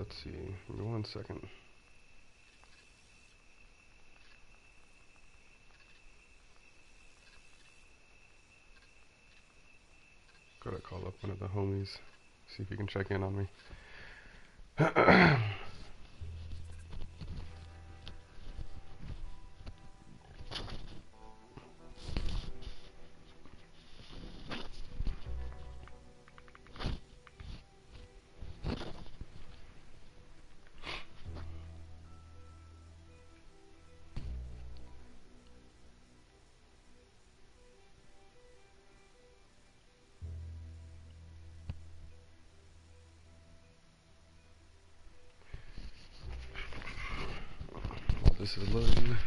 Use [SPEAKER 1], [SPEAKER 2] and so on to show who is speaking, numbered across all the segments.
[SPEAKER 1] let's see. Give me 1 second. Gotta call up one of the homies, see if he can check in on me. This is loading.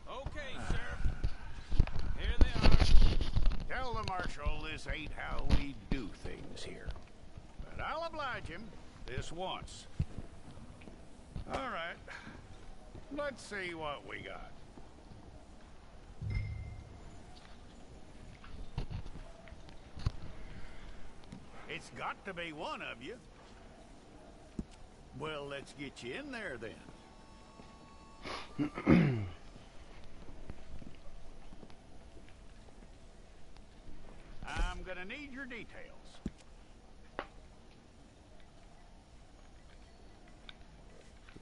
[SPEAKER 2] Okay, Sheriff. Here they are. Tell the Marshal this ain't how we do things here. But I'll oblige him this once. All right. Let's see what we got. It's got to be one of you. Well, let's get you in there then. I'm gonna need your details.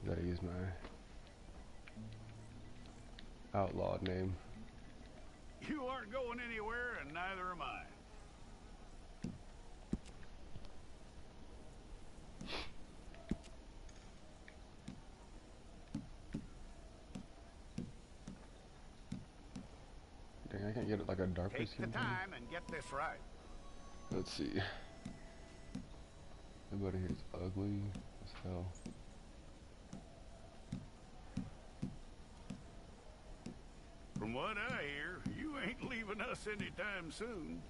[SPEAKER 1] Gotta use my outlawed name.
[SPEAKER 2] You aren't going anywhere, and neither am I.
[SPEAKER 1] Dang, I can't get it like a darker
[SPEAKER 2] Take
[SPEAKER 1] skin
[SPEAKER 2] the
[SPEAKER 1] tone.
[SPEAKER 2] time and get this right.
[SPEAKER 1] Let's see. Everybody here's ugly as hell.
[SPEAKER 2] From what I hear, you ain't leaving us anytime soon.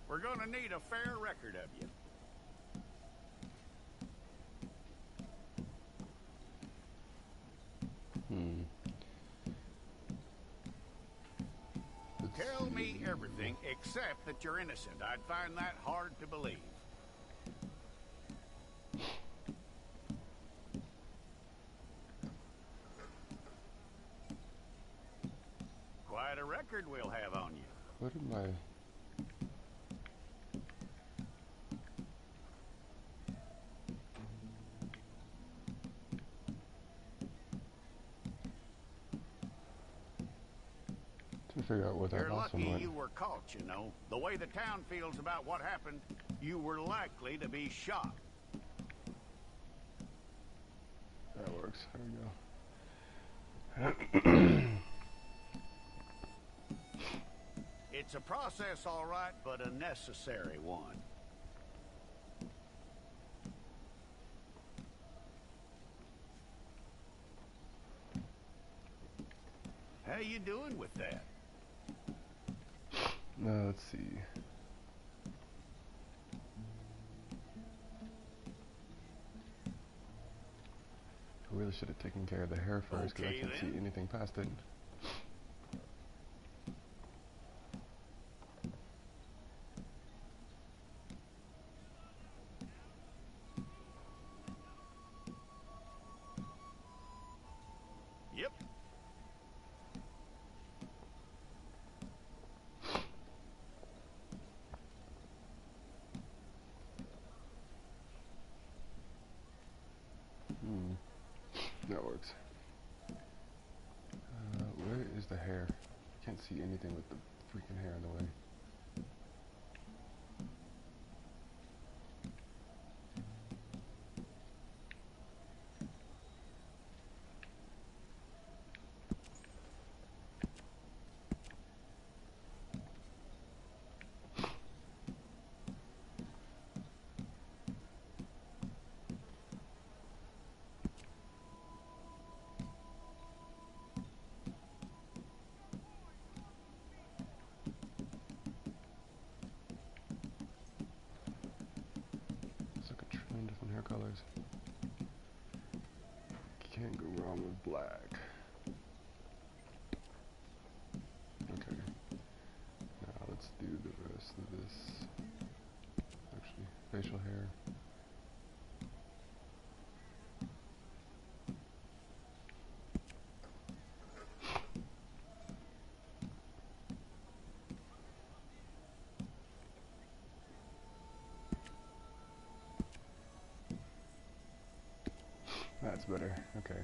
[SPEAKER 2] We're gonna need a fair record of you. Tell me everything except that you're innocent. I'd find that hard to believe. Quite a record we'll have on you.
[SPEAKER 1] What am I? To figure out what that
[SPEAKER 2] You're
[SPEAKER 1] last
[SPEAKER 2] lucky
[SPEAKER 1] one went.
[SPEAKER 2] you were caught, you know. The way the town feels about what happened, you were likely to be shot.
[SPEAKER 1] That works. There we go.
[SPEAKER 2] It's a process, all right, but a necessary one. How you doing with that?
[SPEAKER 1] Let's see. I really should have taken care of the hair first because
[SPEAKER 2] Okay,
[SPEAKER 1] I can't
[SPEAKER 2] then.
[SPEAKER 1] see anything past it.
[SPEAKER 2] Yep.
[SPEAKER 1] That works. Where is the hair? Can't see anything with the freaking hair in the way. Can't go wrong with black. Okay. Now let's do the rest of this. Actually, facial hair. That's better. Okay.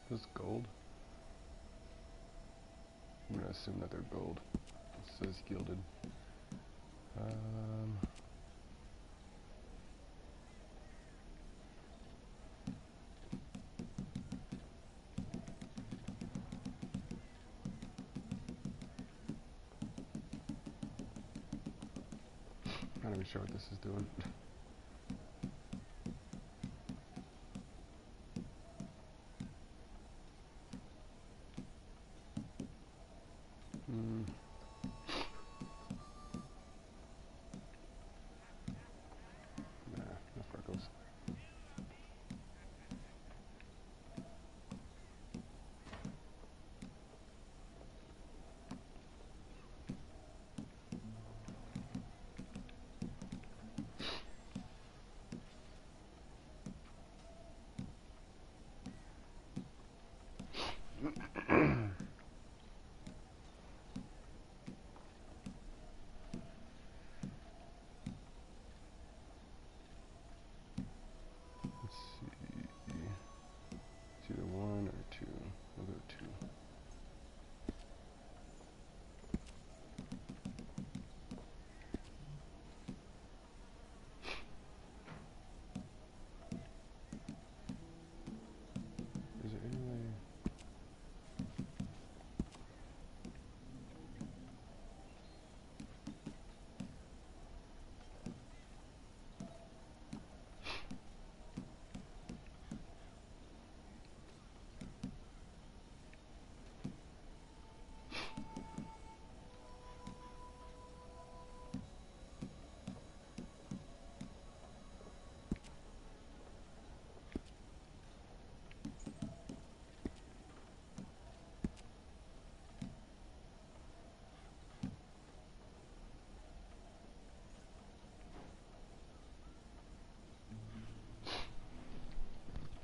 [SPEAKER 1] This is gold. I'm gonna assume that they're gold. It says gilded. Not even sure what this is doing. Nah, no freckles. Let's see. It's either 1 or 2. We'll go 2. Is there any way?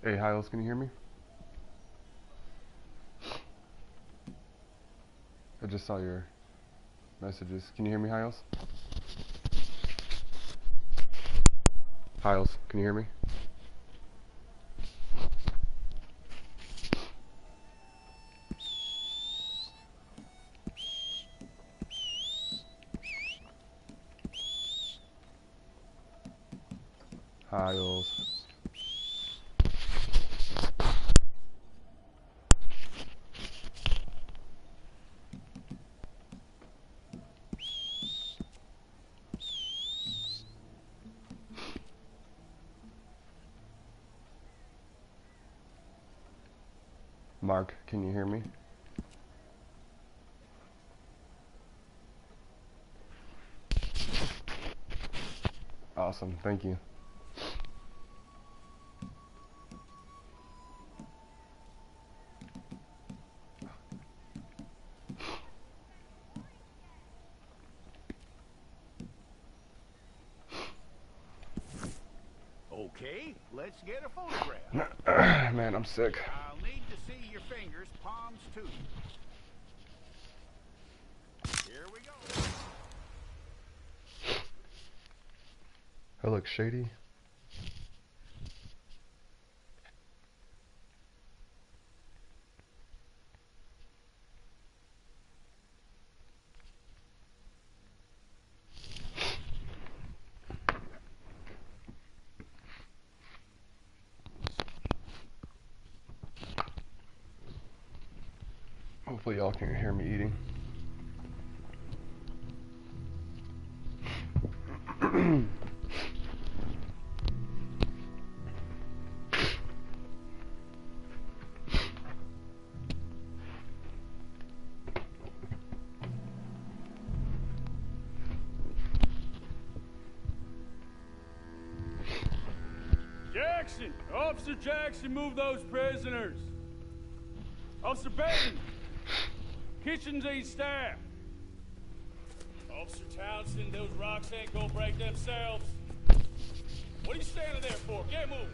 [SPEAKER 1] Hey, Hyles, can you hear me? I just saw your messages. Can you hear me, Hyles? Hyles, can you hear me? Hyles. Mark, can you hear me? Awesome, thank you.
[SPEAKER 2] Okay, let's get a photograph.
[SPEAKER 1] Man, I'm sick.
[SPEAKER 2] I'll need to see your fingers, palms too. Here we go.
[SPEAKER 1] I look shady. Hopefully y'all can hear me eating.
[SPEAKER 3] Jackson! Officer Jackson, move those prisoners! Officer Baden! Kitchens ain't staffed! Officer Townsend, those rocks ain't gonna break themselves! What are you standing there for? Get moving!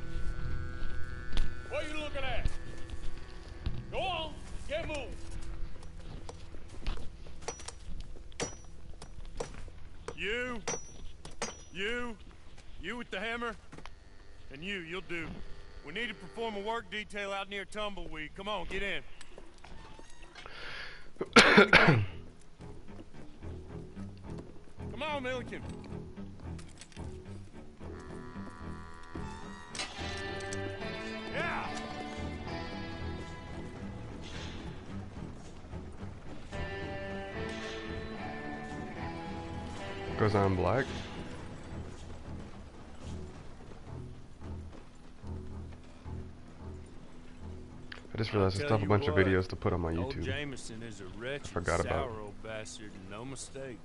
[SPEAKER 3] What are you looking at? Go on, get moving!
[SPEAKER 4] You with the hammer? And you'll do. We need to perform a work detail out near Tumbleweed. Come on, get in. Come on, Milliken. Yeah!
[SPEAKER 1] Goes on black. I just realized I still have a bunch of videos to put on my
[SPEAKER 4] Old
[SPEAKER 1] YouTube.
[SPEAKER 4] Jameson is a wretched,
[SPEAKER 1] Forgot about.
[SPEAKER 4] sour old bastard, and no mistake.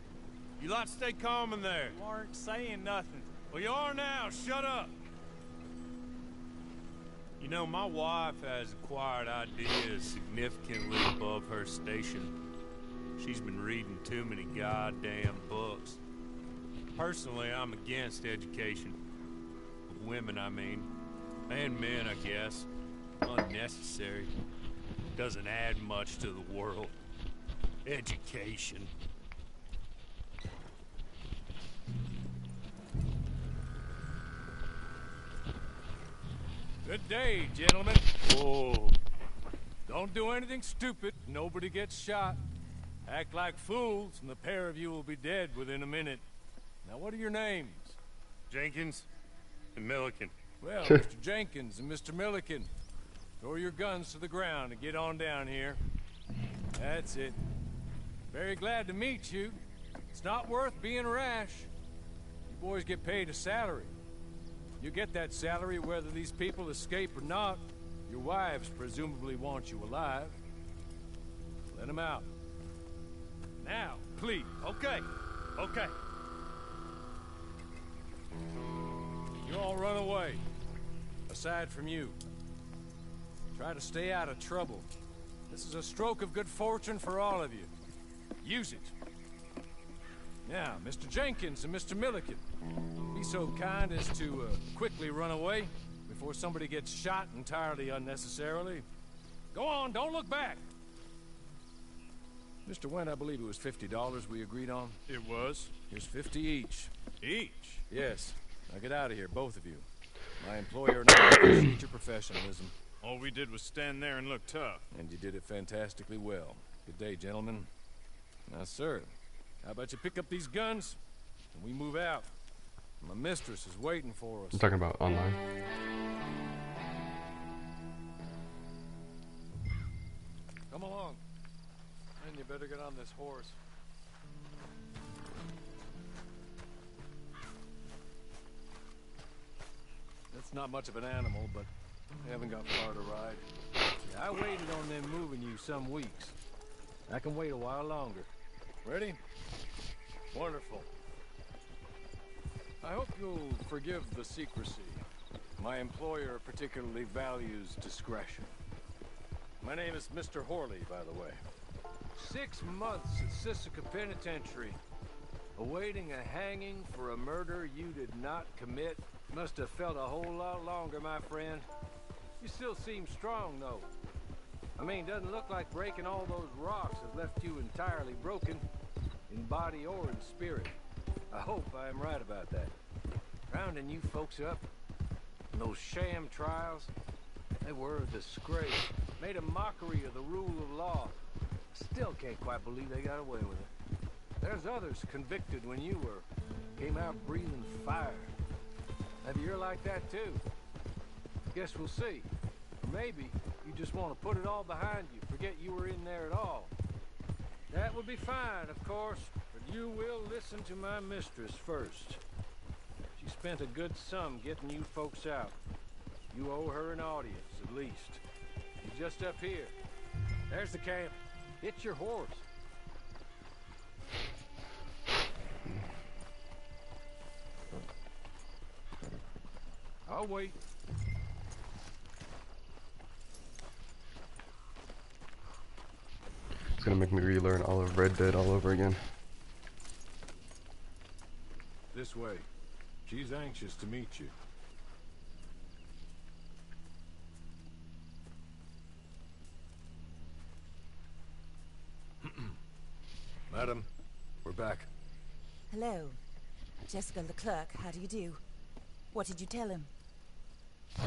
[SPEAKER 4] You lot stay calm in there.
[SPEAKER 3] You aren't saying nothing.
[SPEAKER 4] Well, you are now. Shut up. You know, my wife has acquired ideas significantly above her station. She's been reading too many goddamn books. Personally, I'm against education. Women, I mean. And men, I guess. Unnecessary. Doesn't add much to the world. Education.
[SPEAKER 3] Good day, gentlemen. Whoa. Don't do anything stupid. Nobody gets shot. Act like fools, and the pair of you will be dead within a minute. Now, what are your names?
[SPEAKER 4] Jenkins and Milliken.
[SPEAKER 3] Well, Mr. Jenkins and Mr. Milliken, throw your guns to the ground and get on down here. That's it. Very glad to meet you. It's not worth being rash. You boys get paid a salary. You get that salary whether these people escape or not. Your wives presumably want you alive. Let them out. Now, please.
[SPEAKER 4] Okay. Okay.
[SPEAKER 3] You all run away. Aside from you. Try to stay out of trouble. This is a stroke of good fortune for all of you. Use it. Now, Mr. Jenkins and Mr. Milliken, be so kind as to quickly run away before somebody gets shot entirely unnecessarily. Go on, don't look back. Mr. Wendt, I believe it was $50 we agreed on.
[SPEAKER 4] It was.
[SPEAKER 3] Here's 50 each.
[SPEAKER 4] Each?
[SPEAKER 3] Yes. Now get out of here, both of you. My employer and I appreciate your professionalism.
[SPEAKER 4] All we did was stand there and look tough.
[SPEAKER 3] And you did it fantastically well. Good day, gentlemen. Now, sir, how about you pick up these guns and we move out? My mistress is waiting for us.
[SPEAKER 1] I'm talking about online.
[SPEAKER 3] Come along. And you better get on this horse. It's not much of an animal, but I haven't got far to ride. Yeah, I waited on them moving you some weeks. I can wait a while longer. Ready? Wonderful. I hope you'll forgive the secrecy. My employer particularly values discretion. My name is Mr. Horley, by the way. 6 months at Sisika Penitentiary, awaiting a hanging for a murder you did not commit. Must have felt a whole lot longer, my friend. You still seem strong, though. I mean, doesn't look like breaking all those rocks has left you entirely broken, in body or in spirit. I hope I am right about that. Rounding you folks up, and those sham trials, they were a disgrace. Made a mockery of the rule of law. Still can't quite believe they got away with it. There's others convicted when you were. Came out breathing fire. Maybe you're like that too. Guess we'll see. Or maybe you just want to put it all behind you, forget you were in there at all. That would be fine, of course, but you will listen to my mistress first. She spent a good sum getting you folks out. You owe her an audience, at least. She's just up here. There's the camp. Hit your horse. I'll wait.
[SPEAKER 1] It's gonna make me relearn all of Red Dead all over again.
[SPEAKER 3] This way. She's anxious to meet you. Madam, we're back.
[SPEAKER 5] Hello. Jessica Leclerc, how do you do? What did you tell him?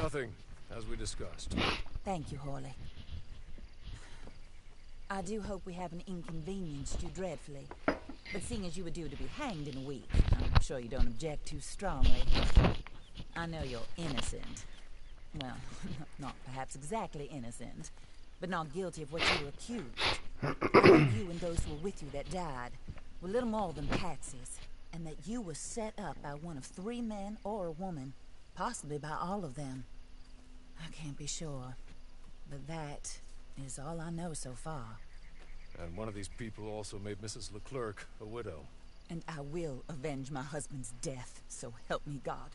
[SPEAKER 3] Nothing, as we discussed.
[SPEAKER 5] Thank you, Hawley. I do hope we haven't inconvenienced you dreadfully. But seeing as you were due to be hanged in a week, I'm sure you don't object too strongly. I know you're innocent. Well, not perhaps exactly innocent, but not guilty of what you were accused. I know you and those who were with you that died were little more than patsies, and that you were set up by one of 3 men or a woman, possibly by all of them. I can't be sure, but that is all I know so far.
[SPEAKER 3] And one of these people also made Mrs. Leclerc a widow.
[SPEAKER 5] And I will avenge my husband's death, so help me God.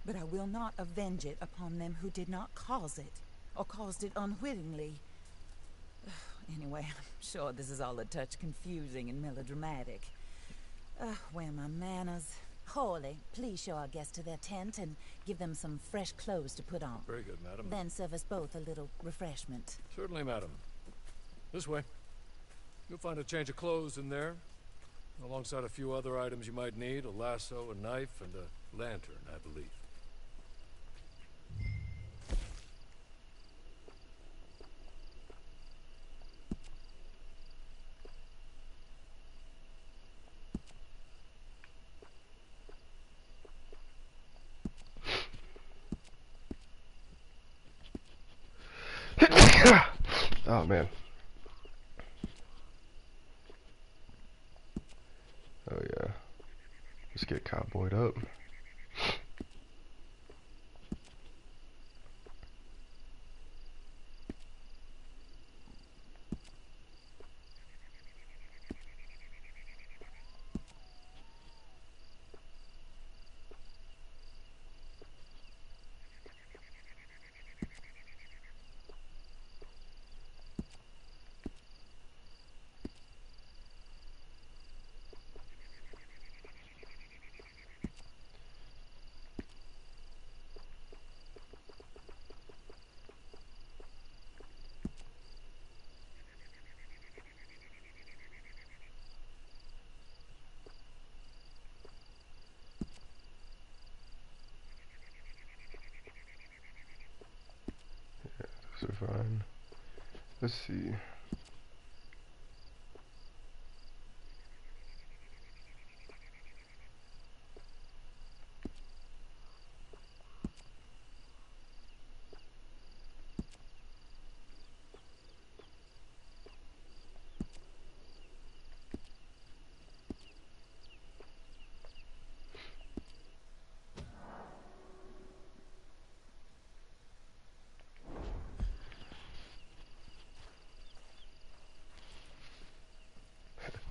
[SPEAKER 5] But I will not avenge it upon them who did not cause it, or caused it unwittingly. Anyway, I'm sure this is all a touch confusing and melodramatic. Where are my manners? Hawley, please show our guests to their tent and give them some fresh clothes to put on.
[SPEAKER 3] Very good, madam.
[SPEAKER 5] Then serve us both a little refreshment.
[SPEAKER 3] Certainly, madam. This way. You'll find a change of clothes in there, alongside a few other items you might need, a lasso, a knife, and a lantern, I believe.
[SPEAKER 1] Oh man. Oh yeah. Let's get cowboyed up. Those are fine. Let's see.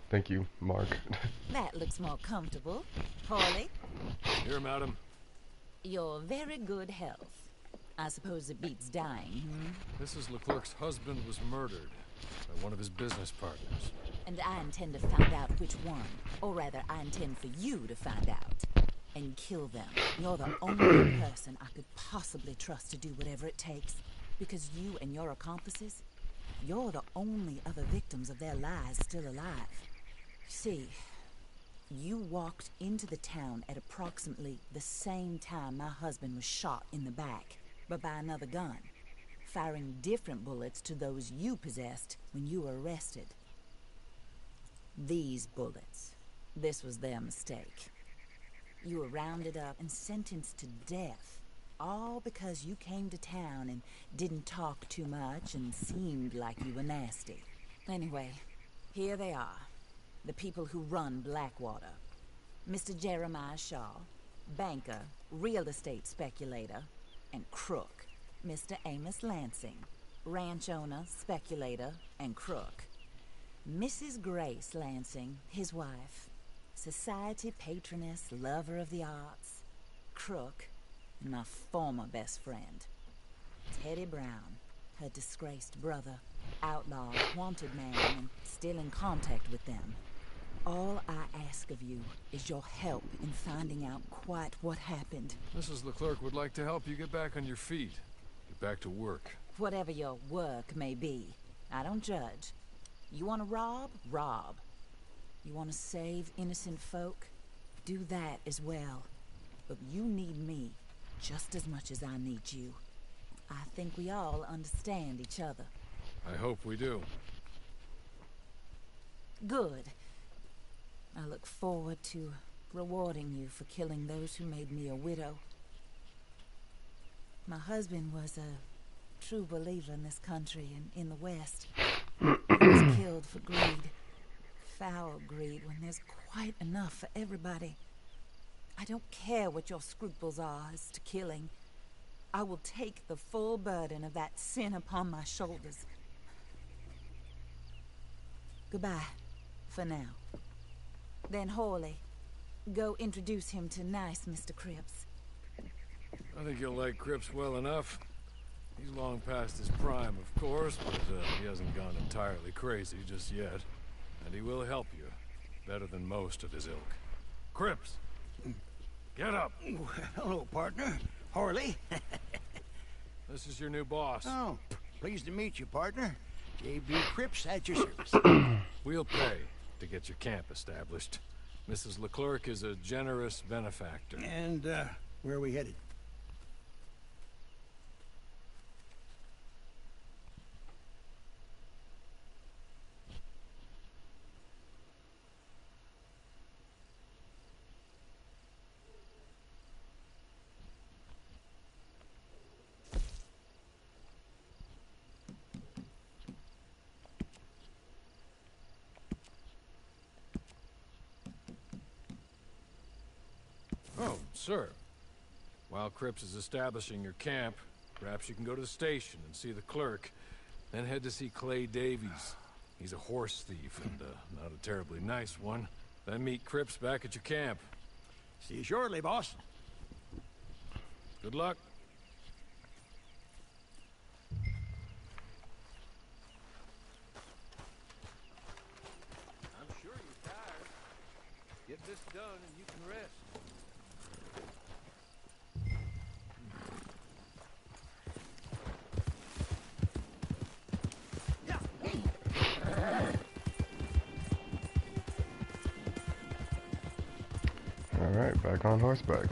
[SPEAKER 1] Thank you, Mark.
[SPEAKER 5] That looks more comfortable. Hawley,
[SPEAKER 3] Here, madam.
[SPEAKER 5] your very good health. I suppose it beats dying, hmm?
[SPEAKER 3] Mrs. Leclerc's husband was murdered by one of his business partners.
[SPEAKER 5] And I intend to find out which one. Or rather, I intend for you to find out. And kill them. You're the only person I could possibly trust to do whatever it takes. Because you and your accomplices, you're the only other victims of their lies still alive. See, you walked into the town at approximately the same time my husband was shot in the back, but by another gun, firing different bullets to those you possessed when you were arrested. These bullets, this was their mistake. You were rounded up and sentenced to death All because you came to town and didn't talk too much and seemed like you were nasty. Anyway, here they are. The people who run Blackwater. Mr. Jeremiah Shaw, banker, real estate speculator, and crook. Mr. Amos Lansing, ranch owner, speculator, and crook. Mrs. Grace Lansing, his wife, society patroness, lover of the arts, crook, and my former best friend. Teddy Brown, her disgraced brother, outlaw, wanted man, and still in contact with them. All I ask of you is your help in finding out quite what happened.
[SPEAKER 3] Mrs. Leclerc would like to help you get back on your feet. Get back to work.
[SPEAKER 5] Whatever your work may be, I don't judge. You want to rob? Rob. You want to save innocent folk? Do that as well. But you need me just as much as I need you. I think we all understand each other.
[SPEAKER 3] I hope we do.
[SPEAKER 5] Good. I look forward to rewarding you for killing those who made me a widow. My husband was a true believer in this country and in the West. He was killed for greed. Foul greed when there's quite enough for everybody. I don't care what your scruples are as to killing. I will take the full burden of that sin upon my shoulders. Goodbye, for now. Then Hawley, go introduce him to nice Mr. Cripps.
[SPEAKER 3] I think you'll like Cripps well enough. He's long past his prime, of course, but he hasn't gone entirely crazy just yet. And he will help you, better than most of his ilk. Cripps! Get up!
[SPEAKER 2] Hello, partner. Harley.
[SPEAKER 3] This is your new boss.
[SPEAKER 2] Oh, pleased to meet you, partner. J.B. Cripps at your service.
[SPEAKER 3] We'll pay to get your camp established. Mrs. Leclerc is a generous benefactor.
[SPEAKER 2] And, where are we headed?
[SPEAKER 3] Oh, sir. While Cripps is establishing your camp, perhaps you can go to the station and see the clerk, then head to see Clay Davies. He's a horse thief, and not a terribly nice one. Then meet Cripps back at your camp.
[SPEAKER 2] See you shortly, boss.
[SPEAKER 3] Good luck.
[SPEAKER 4] I'm sure you're tired. Get this done and you can rest.
[SPEAKER 1] Alright, back on horseback.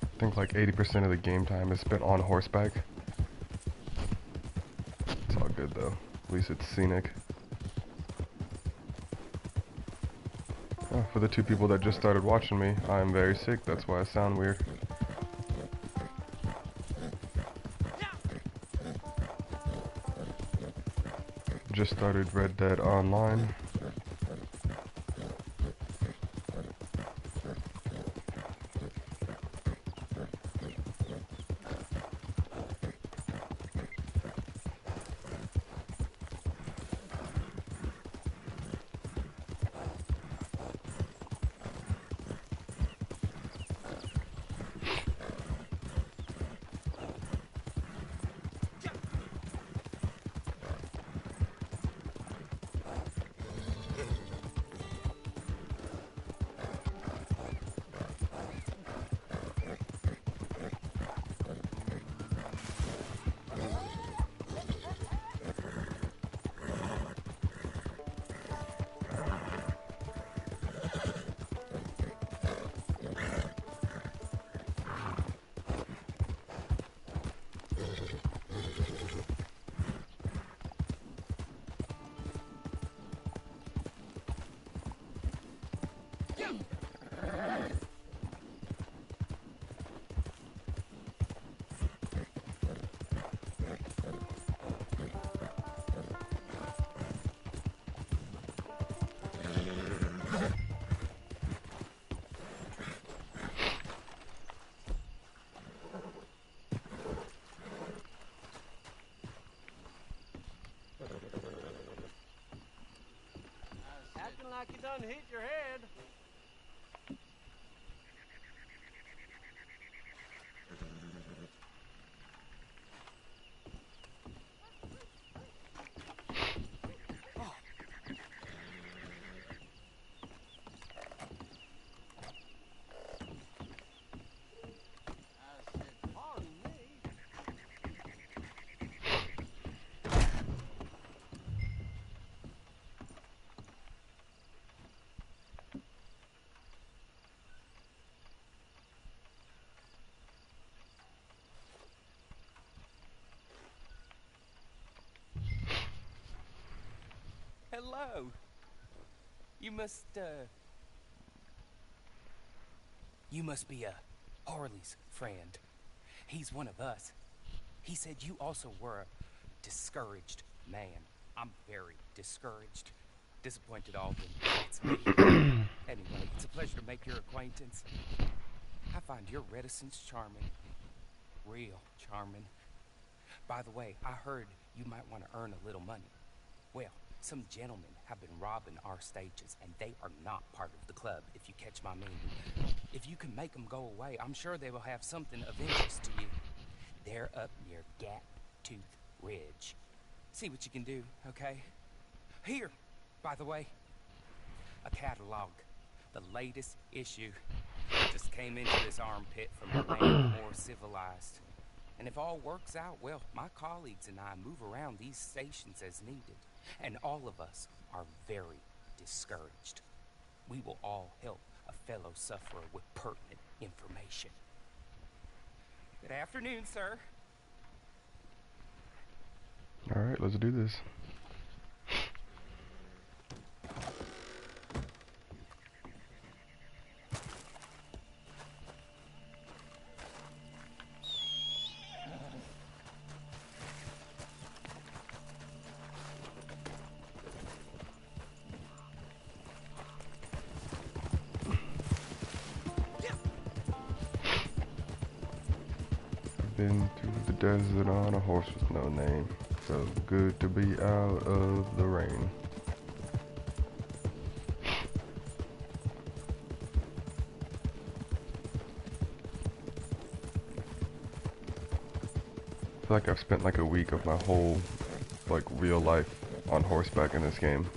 [SPEAKER 1] I think like 80% of the game time is spent on horseback. It's all good though. At least it's scenic. Oh, for the two people that just started watching me, I'm very sick. That's why I sound weird. Just started Red Dead Online.
[SPEAKER 3] like you done hit your head.
[SPEAKER 6] Hello. You must be Harley's friend. He's one of us. He said you also were a discouraged man. I'm very discouraged. Disappointed, Alden. That's me. Anyway, it's a pleasure to make your acquaintance. I find your reticence charming. Real charming. By the way, I heard you might want to earn a little money. Well, some gentlemen have been robbing our stages, and they are not part of the club, if you catch my meaning. If you can make them go away, I'm sure they will have something of interest to you. They're up near Gap Tooth Ridge. See what you can do, okay? Here, by the way, a catalog. The latest issue. Just came into this armpit from a land more civilized. And if all works out, well, my colleagues and I move around these stations as needed. And all of us are very discouraged. We will all help a fellow sufferer with pertinent information. Good afternoon, sir.
[SPEAKER 1] Alright, let's do this. Been through the desert on a horse with no name. Felt good to be out of the rain. I feel like I've spent like a week of my whole like real life on horseback in this game.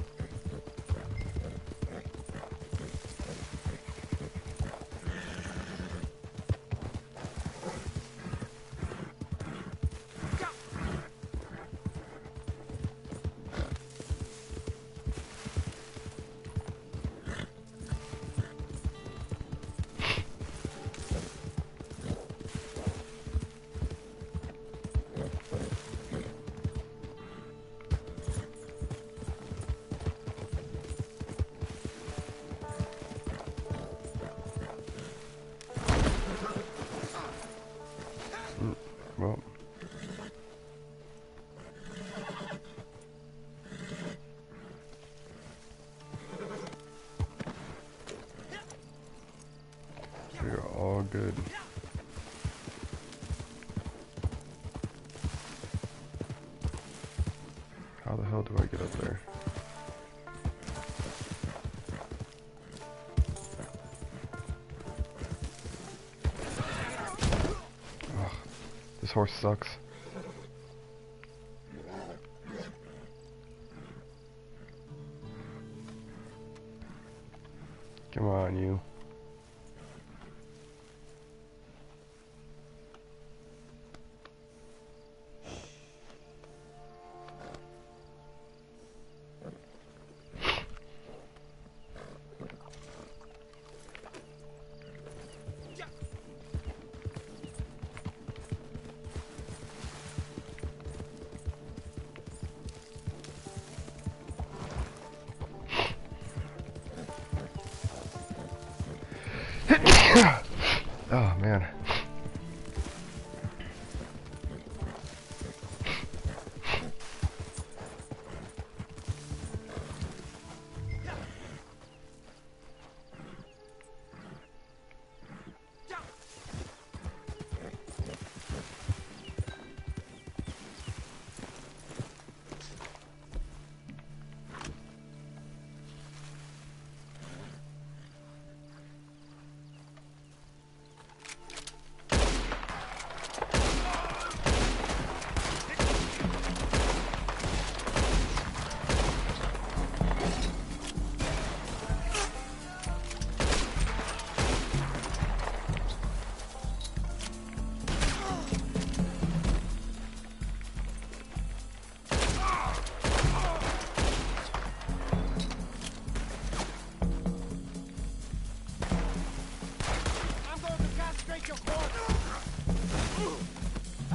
[SPEAKER 1] Well, we are all good. How the hell do I get up there? This horse sucks. Come on, you. Oh man.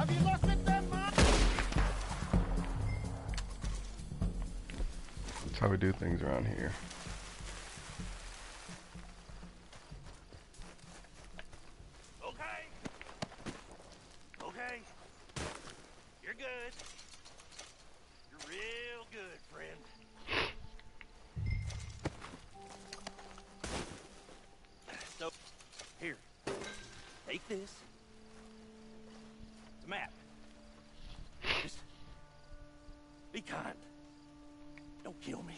[SPEAKER 2] Have you lost it then, man?
[SPEAKER 1] That's how we do things around here.
[SPEAKER 2] Okay. Okay. You're good. You're real good, friend. So, here. Take this. It's a map. Just be kind. Don't kill me.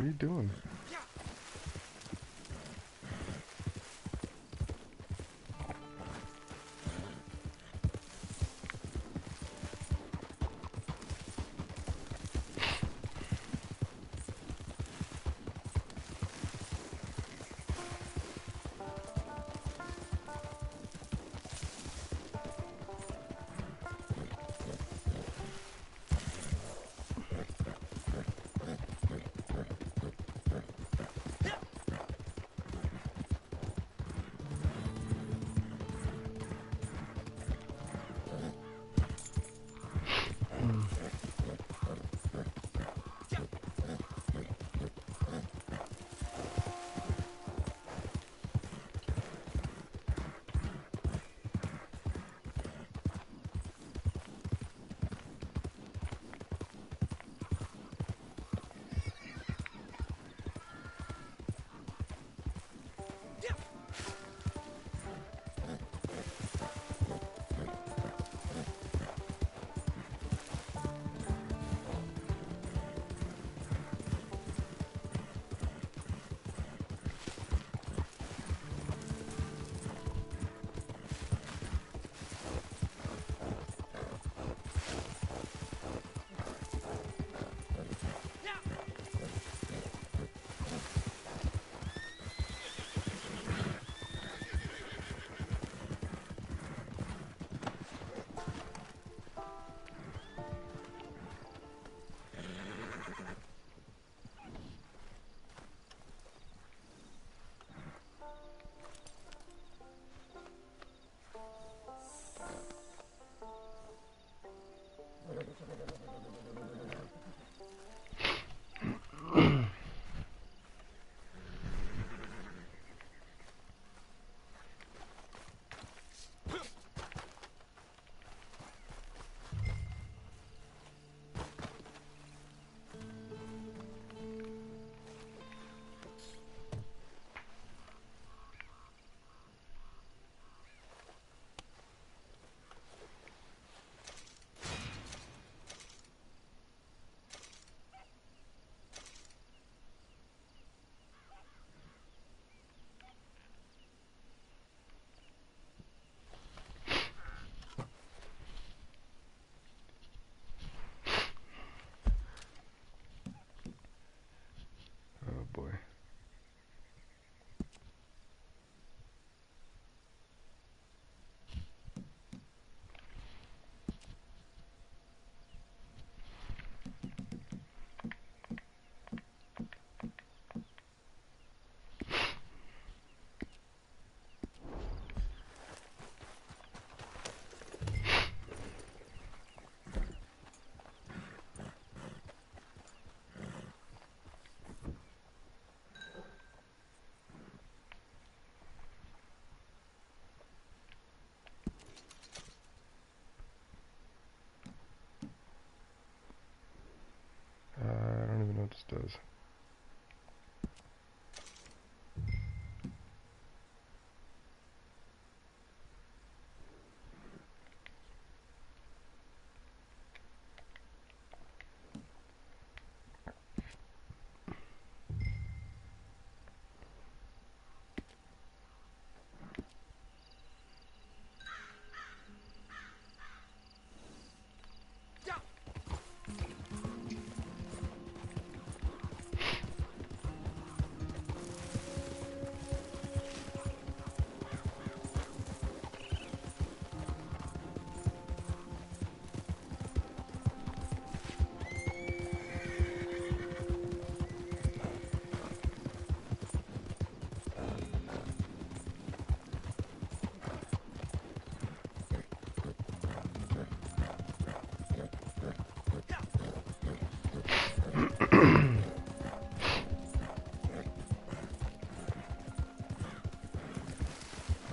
[SPEAKER 1] What are you doing? just does.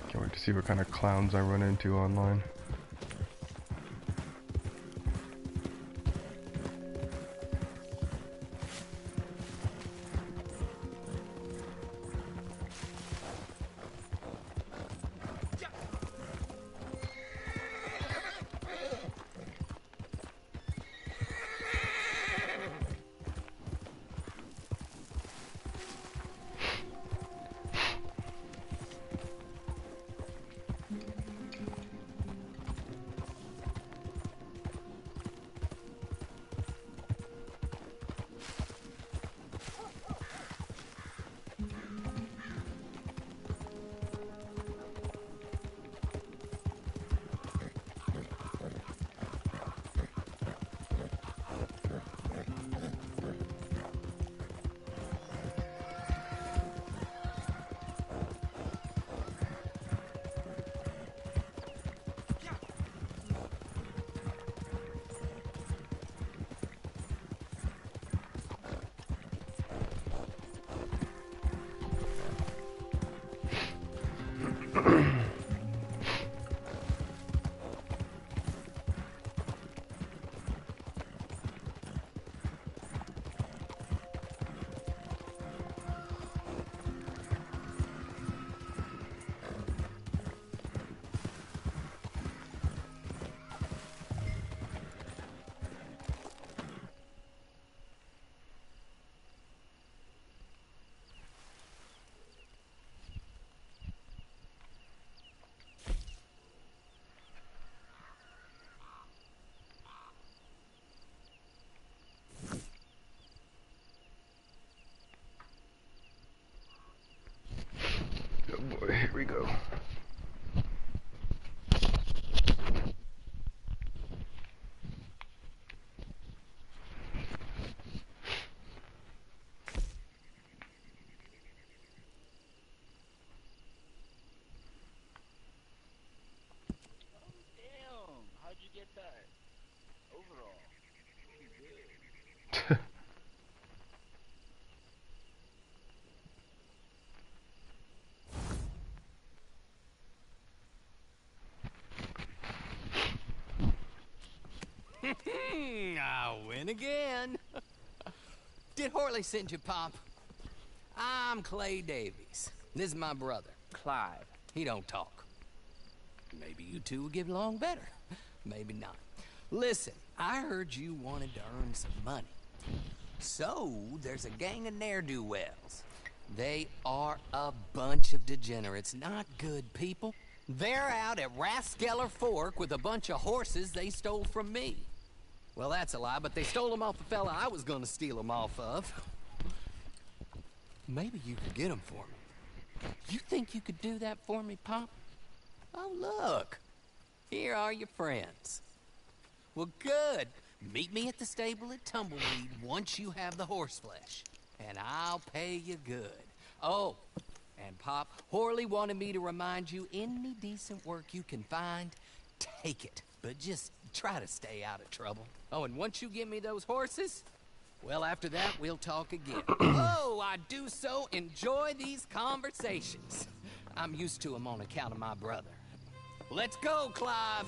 [SPEAKER 1] Can't wait to see what kind of clowns I run into online. Oh boy, here we go.
[SPEAKER 7] How'd you get that? Overall, pretty good.
[SPEAKER 8] I win again. Did Horley send you, Pop? I'm Clay Davies. This is my brother, Clive. He don't talk. Maybe you two will get along better. Maybe not. Listen, I heard you wanted to earn some money. So, there's a gang of ne'er-do-wells. They are a bunch of degenerates, not good people. They're out at Raskeller Fork with a bunch of horses they stole from me. Well, that's a lie, but they stole them off the fella I was gonna steal them off of. Maybe you could get them for me. You think you could do that for me, Pop? Oh, look. Here are your friends. Well, good. Meet me at the stable at Tumbleweed once you have the horseflesh. And I'll pay you good. Oh, and Pop, Horley wanted me to remind you, any decent work you can find, take it. But just try to stay out of trouble. Oh, and once you give me those horses, well, after that, we'll talk again. Oh, I do so enjoy these conversations. I'm used to them on account of my brother. Let's go, Clive.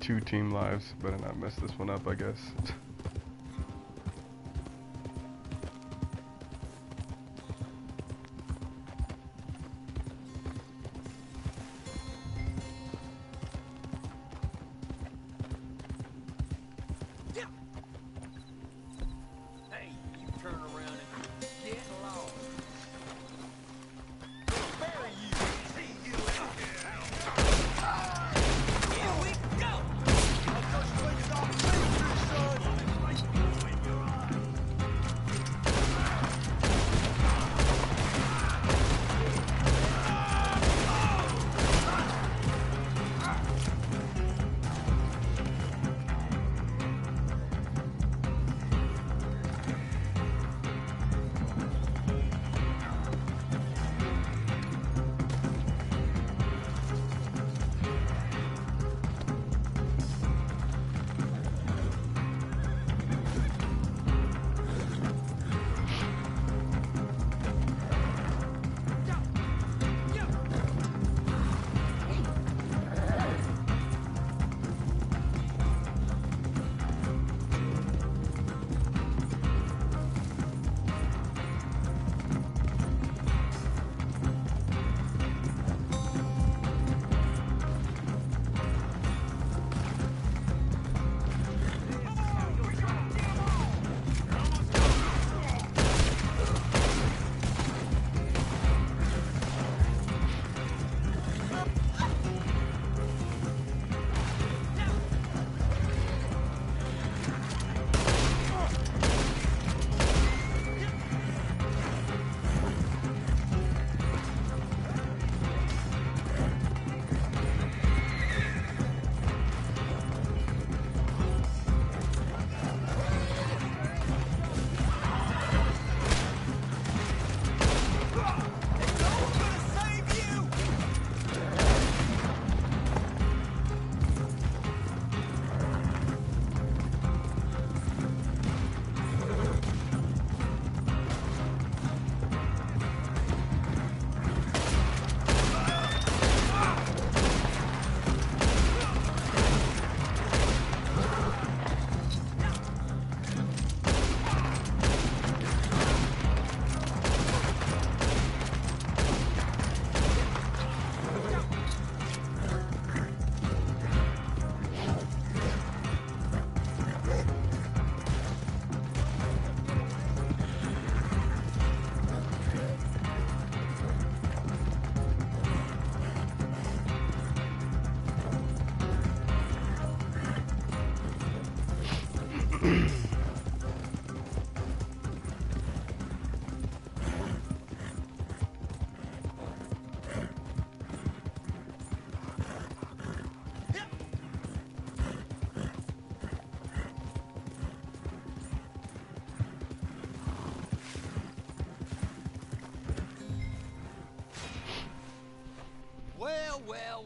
[SPEAKER 1] 2 team lives. Better not mess this one up, I guess.
[SPEAKER 6] Hey, you turn around and get lost. Bury you. See you Here we go. I'll just take it off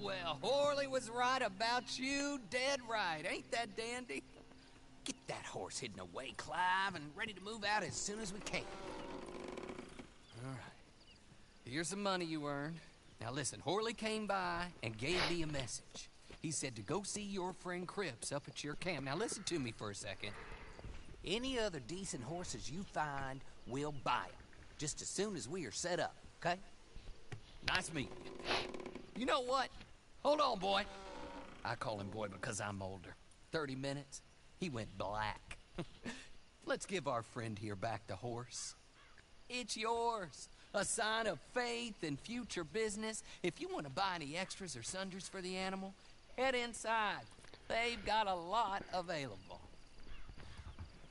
[SPEAKER 8] Well, Horley was right about you, dead right. Ain't that dandy? Get that horse hidden away, Clive, and ready to move out as soon as we can. All right. Here's some money you earned. Now listen, Horley came by and gave me a message. He said to go see your friend Cripps up at your camp. Now listen to me for a second. Any other decent horses you find, we'll buy them. Just as soon as we are set up, okay? Nice meeting you. You know what? Hold on, boy. I call him boy because I'm older. 30 minutes, he went black. Let's give our friend here back the horse. It's yours. A sign of faith and future business. If you want to buy any extras or sundries for the animal, head inside. They've got a lot available.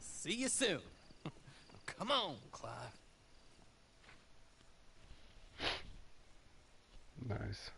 [SPEAKER 8] See you soon. Come on, Clive.
[SPEAKER 1] Nice.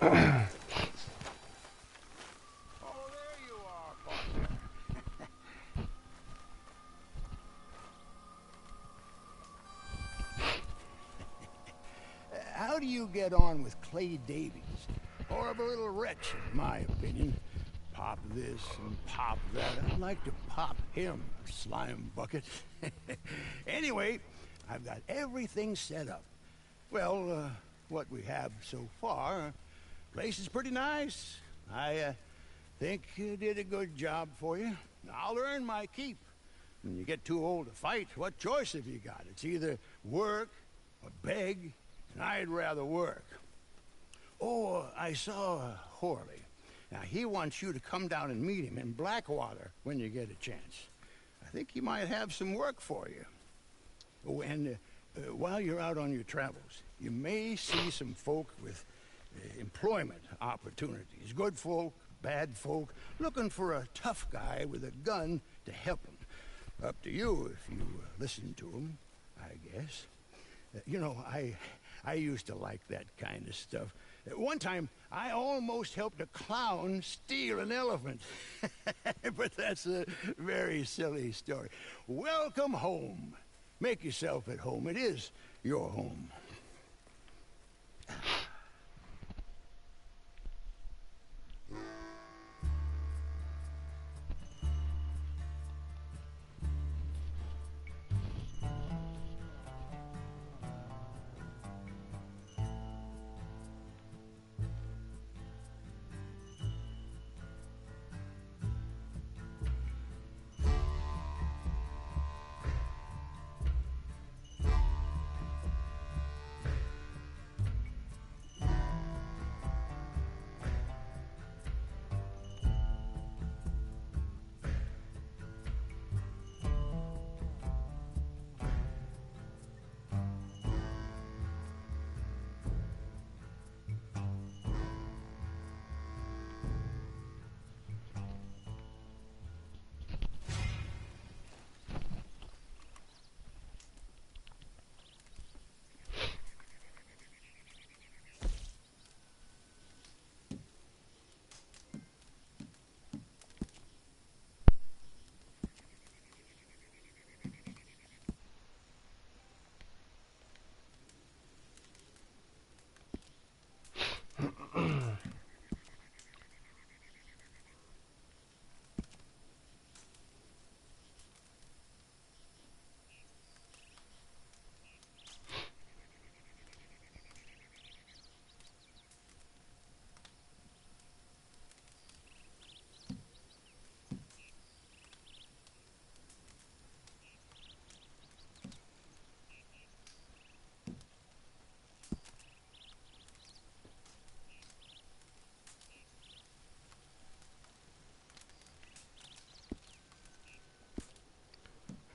[SPEAKER 2] Oh, there you are, partner. How do you get on with Clay Davies? Horrible little wretch, in my opinion. Pop this and pop that. I'd like to pop him, slime bucket. Anyway, I've got everything set up. Well, what we have so far, place is pretty nice. I think you did a good job for you. I'll earn my keep. When you get too old to fight, what choice have you got? It's either work or beg, and I'd rather work. Oh, I saw Horley. Now, he wants you to come down and meet him in Blackwater when you get a chance. I think he might have some work for you. Oh, and while you're out on your travels, you may see some folk with employment opportunities. Good folk, bad folk, looking for a tough guy with a gun to help them. Up to you if you listen to them, I guess. You know, I used to like that kind of stuff. One time, I almost helped a clown steal an elephant. But that's a very silly story. Welcome home. Make yourself at home. It is your home.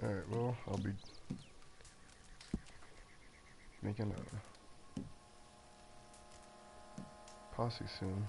[SPEAKER 1] Alright, well, I'll be making a posse soon.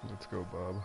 [SPEAKER 1] Let's go, Bob.